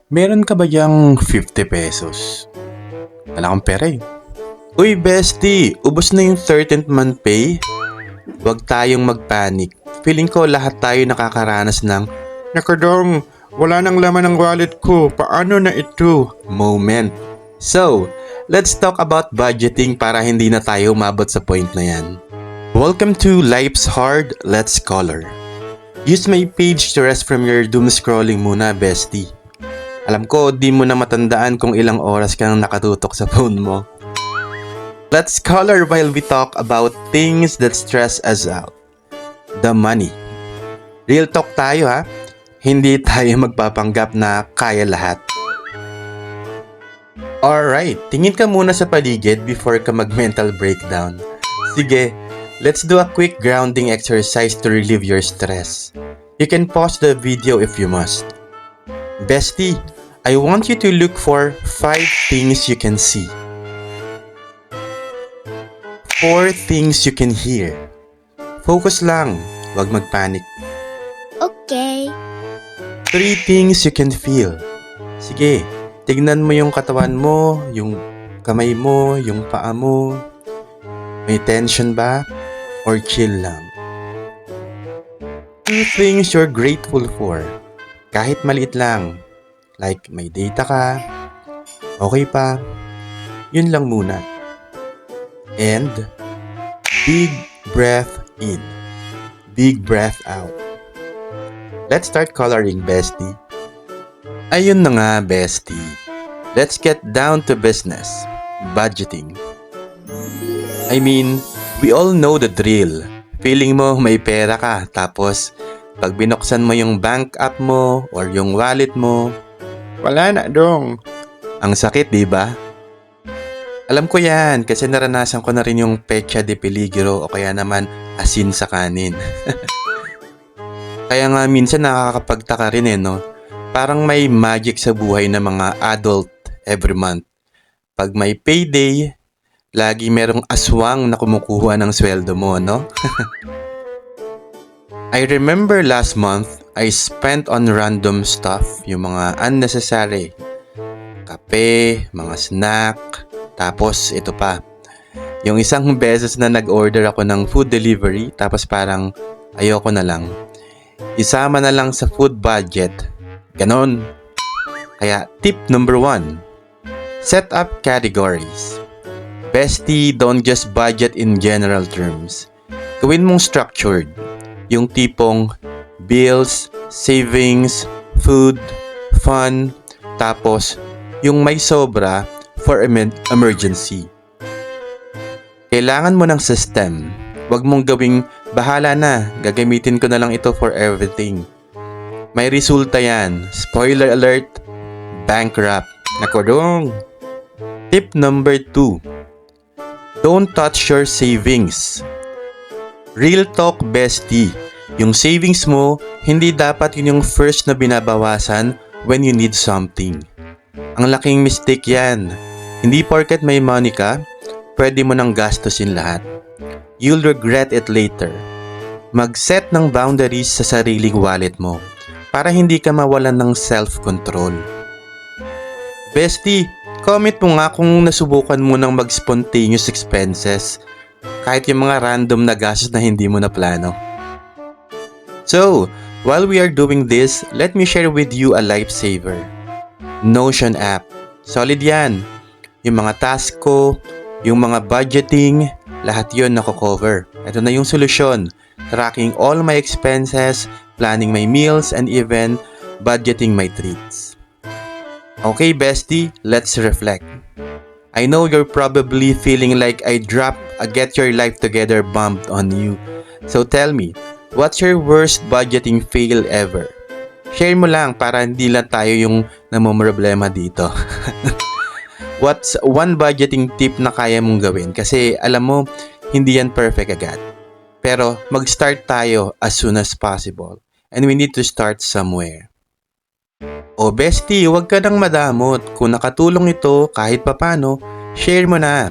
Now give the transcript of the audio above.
Meron ka ba diyang 50 pesos? Wala akong pera eh. Uy bestie, ubos na yung 13th month pay? Huwag tayong magpanik. Feeling ko lahat tayo nakakaranas ng Nakadong, wala nang laman ng wallet ko, paano na ito? Moment. So, let's talk about budgeting para hindi na tayo umabot sa point na yan. Welcome to Life's Hard, Let's Color. Use my page to rest from your doom scrolling muna, bestie. Alam ko, di mo na matandaan kung ilang oras kang nakatutok sa phone mo. Let's color while we talk about things that stress us out. The money. Real talk tayo ha. Hindi tayo magpapanggap na kaya lahat. Alright, tingin ka muna sa paligid before ka mag-mental breakdown. Sige, let's do a quick grounding exercise to relieve your stress. You can pause the video if you must. Bestie, I want you to look for 5 things you can see. 4 things you can hear. Focus lang, wag magpanik. Okay. 3 things you can feel. Sige, tignan mo yung katawan mo, yung kamay mo, yung paa mo. May tension ba? Or chill lang? 2 things you're grateful for. Kahit maliit lang. Like may data ka, okay pa, yun lang muna. And big breath in, big breath out. Let's start coloring, bestie. Ayun na nga, bestie. Let's get down to business. Budgeting. I mean, we all know the drill. Feeling mo may pera ka, tapos pag binuksan mo yung bank app mo or yung wallet mo, wala na dong. Ang sakit, di ba? Alam ko yan kasi naranasan ko na rin yung pecha de peligro o kaya naman asin sa kanin. Kaya nga minsan nakakapagtaka rin no? Parang may magic sa buhay ng mga adult every month. Pag may payday, lagi merong aswang na kumukuha ng sweldo mo, no? I remember last month, I spent on random stuff, yung mga unnecessary. Kape, mga snack, tapos ito pa. Yung isang beses na nag-order ako ng food delivery, tapos parang ayoko na lang. Isama na lang sa food budget. Ganon. Kaya tip number 1, set up categories. Bestie, don't just budget in general terms. Gawin mong structured. Yung tipong bills, savings, food, fun, tapos yung may sobra for emergency. Kailangan mo ng system. Huwag mong gawing bahala na, gagamitin ko na lang ito for everything. May resulta yan. Spoiler alert, bankrupt. Nakodong. Tip number 2, don't touch your savings. Real talk, bestie. Yung savings mo, hindi dapat yun yung first na binabawasan when you need something. Ang laking mistake yan. Hindi porket may money ka, pwede mo nang gastusin lahat. You'll regret it later. Mag-set ng boundaries sa sariling wallet mo para hindi ka mawalan ng self-control. Bestie, comment mo nga kung nasubukan mo ng mag-spontaneous expenses. Kahit yung mga random na gastos na hindi mo na plano. So, while we are doing this, let me share with you a lifesaver. Notion app. Solid yan. Yung mga task ko, yung mga budgeting, lahat yun nako-cover. Ito na yung solusyon. Tracking all my expenses, planning my meals, and even budgeting my treats. Okay, bestie, let's reflect. I know you're probably feeling like I dropped a get your life together bomb on you. So tell me, what's your worst budgeting fail ever? Share mo lang para hindi lang tayo yung namomroblema dito. What's one budgeting tip na kaya mong gawin? Kasi alam mo, hindi yan perfect agad. Pero mag-start tayo as soon as possible. And we need to start somewhere. O bestie, huwag ka nang madamot. Kung nakatulong ito kahit papano, share mo na.